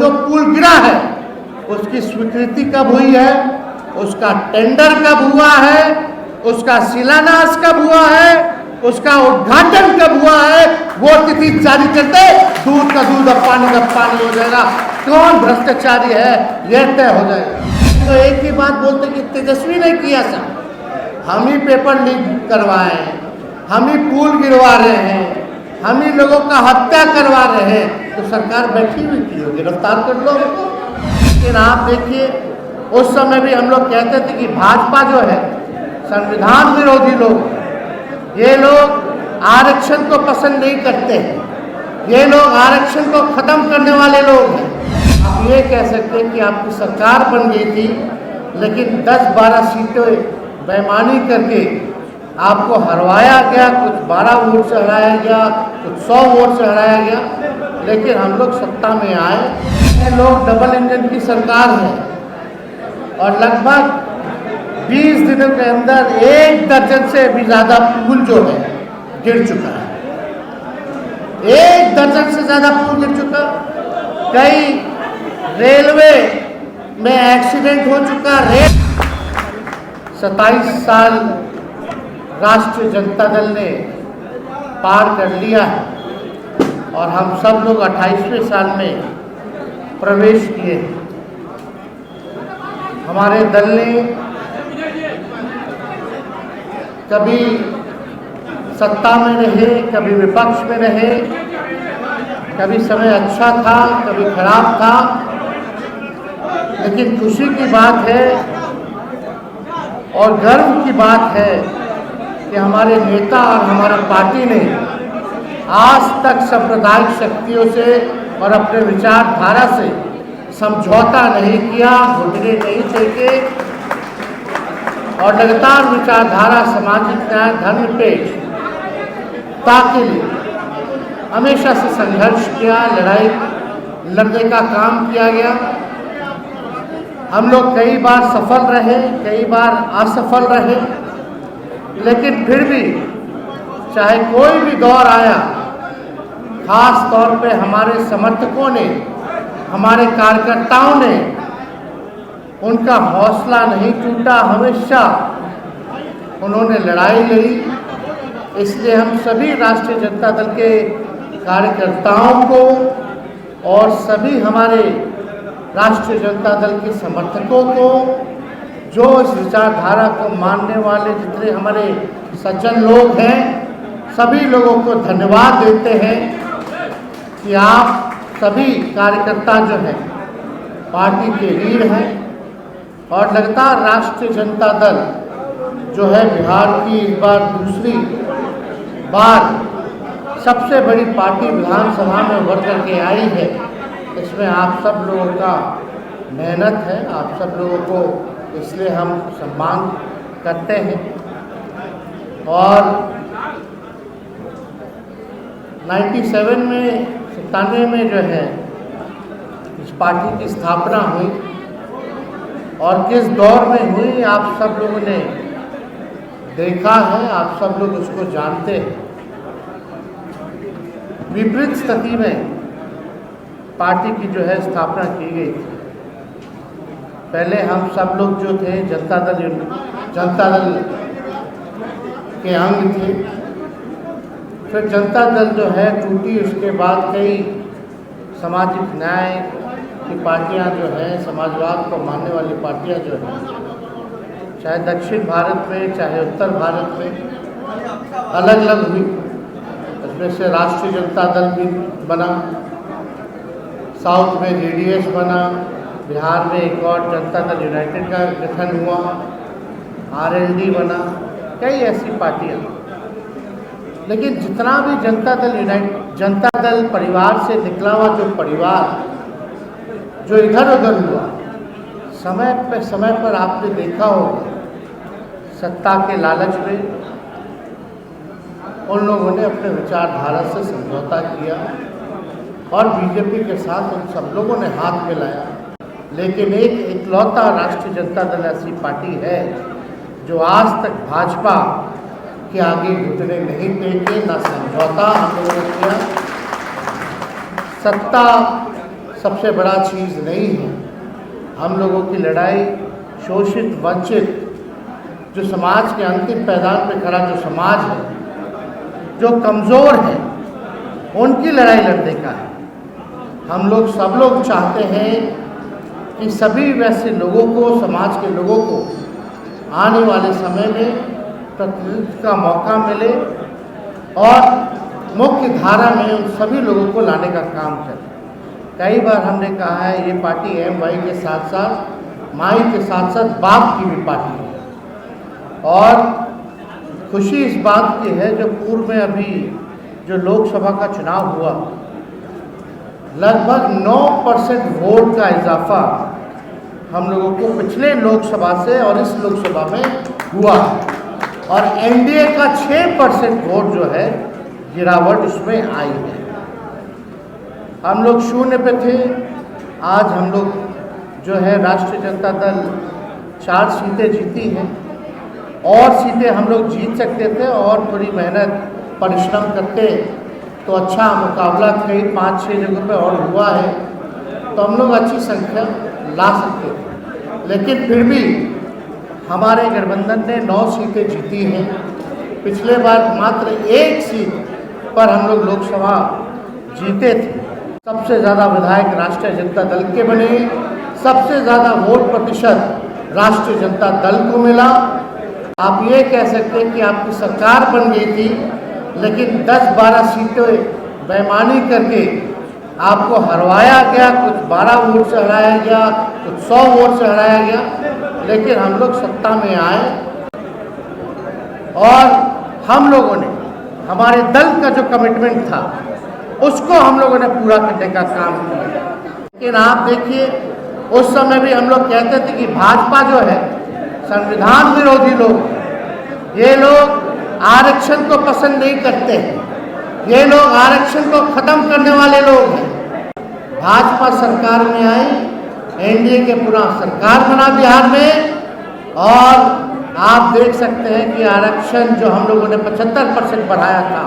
जो पुल गिरा है उसकी स्वीकृति कब हुई है, उसका टेंडर कब हुआ है, उसका शिलान्यास कब हुआ है, उसका उद्घाटन कब हुआ है, वो तिथि जारी करते दूध का दूध और पानी का पानी हो जाएगा। कौन भ्रष्टाचारी है यह तय हो जाएगा। तो एक ही बात बोलते कि तेजस्वी ने किया था, हम ही पेपर लीक करवाए हैं, हम ही पुल गिरवा रहे हैं, हम ही लोगों का हत्या करवा रहे हैं, तो सरकार बैठी हुई थी, गिरफ्तार कर लो उनको। लेकिन आप देखिए उस समय भी हम लोग कहते थे कि भाजपा जो है संविधान विरोधी लोग, ये लोग आरक्षण को पसंद नहीं करते हैं, ये लोग आरक्षण को खत्म करने वाले लोग हैं। आप ये कह सकते हैं कि आपकी सरकार बन गई थी, लेकिन 10-12 सीटें बेईमानी करके आपको हरवाया गया, कुछ 12 वोट से हराया गया, कुछ 100 वोट से हराया गया, लेकिन हम लोग सत्ता में आए। ये लोग डबल इंजन की सरकार है और लगभग 20 दिनों के अंदर 1 दर्जन से भी ज़्यादा पुल जो है गिर चुका है। 1 दर्जन से ज़्यादा पुल गिर चुका। कई रेलवे में एक्सीडेंट हो चुका। 27 साल राष्ट्रीय जनता दल ने पार कर लिया है और हम सब लोग 28वें साल में प्रवेश किए। हमारे दल ने कभी सत्ता में रहे, कभी विपक्ष में रहे, कभी समय अच्छा था, कभी खराब था, लेकिन खुशी की बात है और गर्व की बात है कि हमारे नेता और हमारी पार्टी ने आज तक सांप्रदायिक शक्तियों से और अपने विचारधारा से समझौता नहीं किया, घुटने नहीं टेके और लगातार विचारधारा, सामाजिक न्याय, धर्मनिरपेक्षता के लिए हमेशा से संघर्ष किया, लड़ाई लड़ने का काम किया गया। हम लोग कई बार सफल रहे, कई बार असफल रहे, लेकिन फिर भी चाहे कोई भी दौर आया, खास तौर पे हमारे समर्थकों ने, हमारे कार्यकर्ताओं ने, उनका हौसला नहीं टूटा, हमेशा उन्होंने लड़ाई लड़ी। इसलिए हम सभी राष्ट्रीय जनता दल के कार्यकर्ताओं को और सभी हमारे राष्ट्रीय जनता दल के समर्थकों को, जो इस विचारधारा को मानने वाले जितने हमारे सज्जन लोग हैं, सभी लोगों को धन्यवाद देते हैं कि आप सभी कार्यकर्ता जो हैं पार्टी के वीर हैं और लगातार राष्ट्रीय जनता दल जो है बिहार की इस बार दूसरी बार सबसे बड़ी पार्टी विधानसभा में उभर करके आई है। इसमें आप सब लोगों का मेहनत है, आप सब लोगों को इसलिए हम सम्मान करते हैं। और 97 में 97 में जो है इस पार्टी की स्थापना हुई और किस दौर में हुई आप सब लोगों ने देखा है, आप सब लोग उसको जानते हैं। विपरीत स्थिति में पार्टी की जो है स्थापना की गई थी। पहले हम सब लोग जो थे जनता दल के अंग थे, फिर जनता दल जो है टूटी। उसके बाद कई सामाजिक न्याय की पार्टियां जो हैं, समाजवाद को मानने वाली पार्टियां जो हैं, चाहे दक्षिण भारत में चाहे उत्तर भारत में अलग अलग हुई। उसमें से राष्ट्रीय जनता दल भी बना, साउथ में जेडीएस बना, बिहार में एक और जनता दल यूनाइटेड का गठन हुआ, आरएलडी बना, कई ऐसी पार्टियां। लेकिन जितना भी जनता दल परिवार से निकला हुआ जो परिवार जो इधर उधर हुआ, समय पर आपने देखा होगा सत्ता के लालच में उन लोगों ने अपने विचारधारा से समझौता किया और बीजेपी के साथ उन सब लोगों ने हाथ मिलाया। लेकिन एक इकलौता राष्ट्रीय जनता दल ऐसी पार्टी है जो आज तक भाजपा के आगे घुटने नहीं टेके, ना समझौता हम लोगों ने किया। सत्ता सबसे बड़ा चीज़ नहीं है। हम लोगों की लड़ाई शोषित वंचित जो समाज के अंतिम पैदान पे खड़ा जो समाज है, जो कमज़ोर है, उनकी लड़ाई लड़ने का है। हम लोग सब लोग चाहते हैं कि सभी वैसे लोगों को, समाज के लोगों को आने वाले समय में प्रतिनिधित्व का मौका मिले और मुख्य धारा में उन सभी लोगों को लाने का काम करें। कई बार हमने कहा है ये पार्टी MY के साथ साथ माई के साथ साथ बाप की भी पार्टी है। और खुशी इस बात की है जो पूर्व में अभी जो लोकसभा का चुनाव हुआ, लगभग 9% वोट का इजाफा हम लोगों को पिछले लोकसभा से और इस लोकसभा में हुआ और NDA का 6% वोट जो है गिरावट उसमें आई है। हम लोग शून्य पे थे, आज हम लोग जो है राष्ट्रीय जनता दल 4 सीटें जीती हैं और सीटें हम लोग जीत सकते थे और थोड़ी मेहनत परिश्रम करते तो अच्छा मुकाबला कई 5-6 जगहों पे और हुआ है तो हम लोग अच्छी संख्या ला सकते थे। लेकिन फिर भी हमारे गठबंधन ने 9 सीटें जीती हैं। पिछले बार मात्र 1 सीट पर हम लोग लोकसभा जीते थे। सबसे ज़्यादा विधायक राष्ट्रीय जनता दल के बने, सबसे ज़्यादा वोट प्रतिशत राष्ट्रीय जनता दल को मिला। आप ये कह सकते हैं कि आपकी सरकार बन गई थी, लेकिन 10-12 सीटें बेईमानी करके आपको हरवाया गया, कुछ 12 वोट से हराया गया, कुछ 100 वोट से हराया गया। लेकिन हम लोग सत्ता में आए और हम लोगों ने हमारे दल का जो कमिटमेंट था उसको हम लोगों ने पूरा करने का काम किया। लेकिन आप देखिए उस समय भी हम लोग कहते थे कि भाजपा जो है संविधान विरोधी लोग, ये लोग आरक्षण को पसंद नहीं करते, ये लोग आरक्षण को खत्म करने वाले लोग हैं। भाजपा सरकार में आई, NDA के पूरा सरकार बना बिहार में और आप देख सकते हैं कि आरक्षण जो हम लोगों ने 75% बढ़ाया था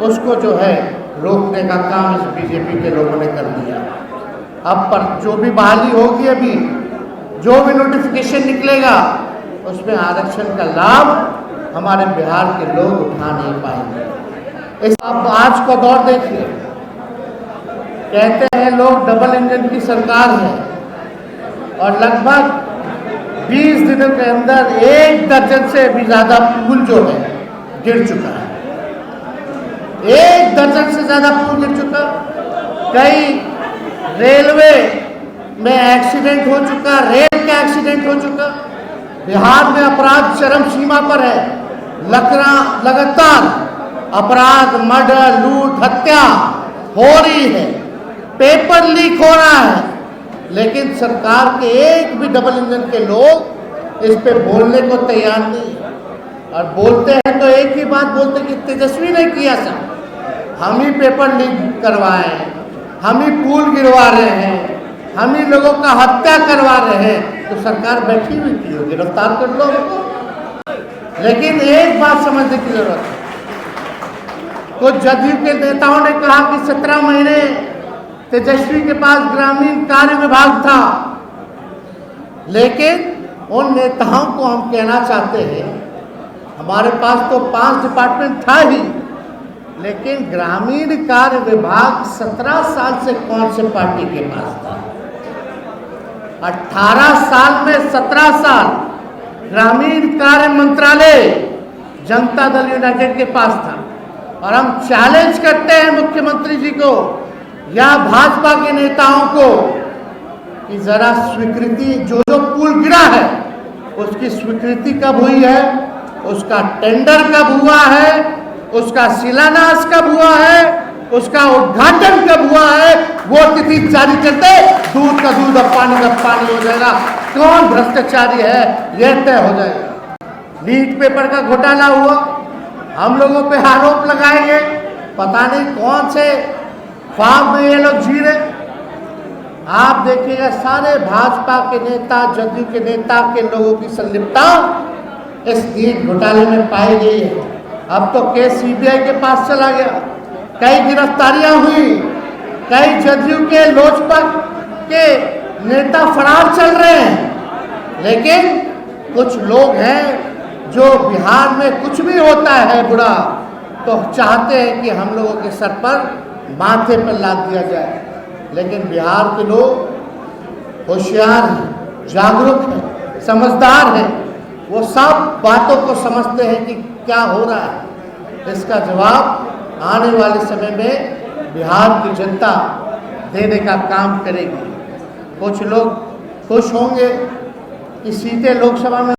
उसको जो है रोकने का काम इस BJP के लोगों ने कर दिया। अब पर जो भी बहाली होगी, अभी जो भी नोटिफिकेशन निकलेगा उसमें आरक्षण का लाभ हमारे बिहार के लोग उठा नहीं पाएंगे। इस अब आज का दौर देखिए, कहते हैं लोग डबल इंजन की सरकार है और लगभग 20 दिनों के अंदर 1 दर्जन से भी ज़्यादा पुल जो है गिर चुका है। 1 दर्जन से ज़्यादा पुल गिर चुका। कई रेलवे में एक्सीडेंट हो चुका, रेल का एक्सीडेंट हो चुका। बिहार में अपराध चरम सीमा पर है। लगातार अपराध, मर्डर, लूट, हत्या हो रही है, पेपर लीक हो रहा है, लेकिन सरकार के एक भी डबल इंजन के लोग इस पे बोलने को तैयार नहीं। और बोलते हैं तो एक ही बात बोलते कि तेजस्वी ने किया सब, हम ही पेपर लीक करवाए हैं, हम ही पुल गिरवा रहे हैं, हम ही लोगों का हत्या करवा रहे हैं। तो सरकार बैठी हुई थी, गिरफ्तार कर लो उनको। लेकिन एक बात समझने की जरूरत है, कुछ जदयू के नेताओं ने कहा कि 17 महीने तेजस्वी के पास ग्रामीण कार्य विभाग था, लेकिन उन नेताओं को हम कहना चाहते हैं हमारे पास तो 5 डिपार्टमेंट था ही, लेकिन ग्रामीण कार्य विभाग 17 साल से कौन से पार्टी के पास था? 18 साल में 17 साल ग्रामीण कार्य मंत्रालय जनता दल यूनाइटेड के पास था। और हम चैलेंज करते हैं मुख्यमंत्री जी को या भाजपा के नेताओं को कि जरा स्वीकृति, जो जो पुल गिरा है उसकी स्वीकृति कब हुई है, उसका टेंडर कब हुआ है, उसका शिलान्यास कब हुआ है, उसका उद्घाटन कब हुआ है, वो तिथि जारी करते दूध का दूध और पानी का पानी हो जाएगा। कौन भ्रष्टाचारी है यह तय हो जाएगा। लीक पेपर का घोटाला हुआ, हम लोगों पे आरोप लगाएंगे, पता नहीं कौन से ख्वाब में ये लोग जी रहे। आप देखिएगा सारे भाजपा के नेता, जदयू के नेता के लोगों की संलिप्तता इस लीक घोटाले में पाई गई है। अब तो केस CBI के पास चला गया, कई गिरफ्तारियां हुई, कई जदयू के लोजपा के नेता फरार चल रहे हैं, लेकिन कुछ लोग हैं जो बिहार में कुछ भी होता है बुरा तो चाहते हैं कि हम लोगों के सर पर माथे पर लाद दिया जाए। लेकिन बिहार के लोग होशियार हैं, जागरूक हैं, समझदार हैं, वो सब बातों को समझते हैं कि क्या हो रहा है। इसका जवाब आने वाले समय में बिहार की जनता देने का काम करेगी। कुछ लोग खुश होंगे कि सीटें लोकसभा में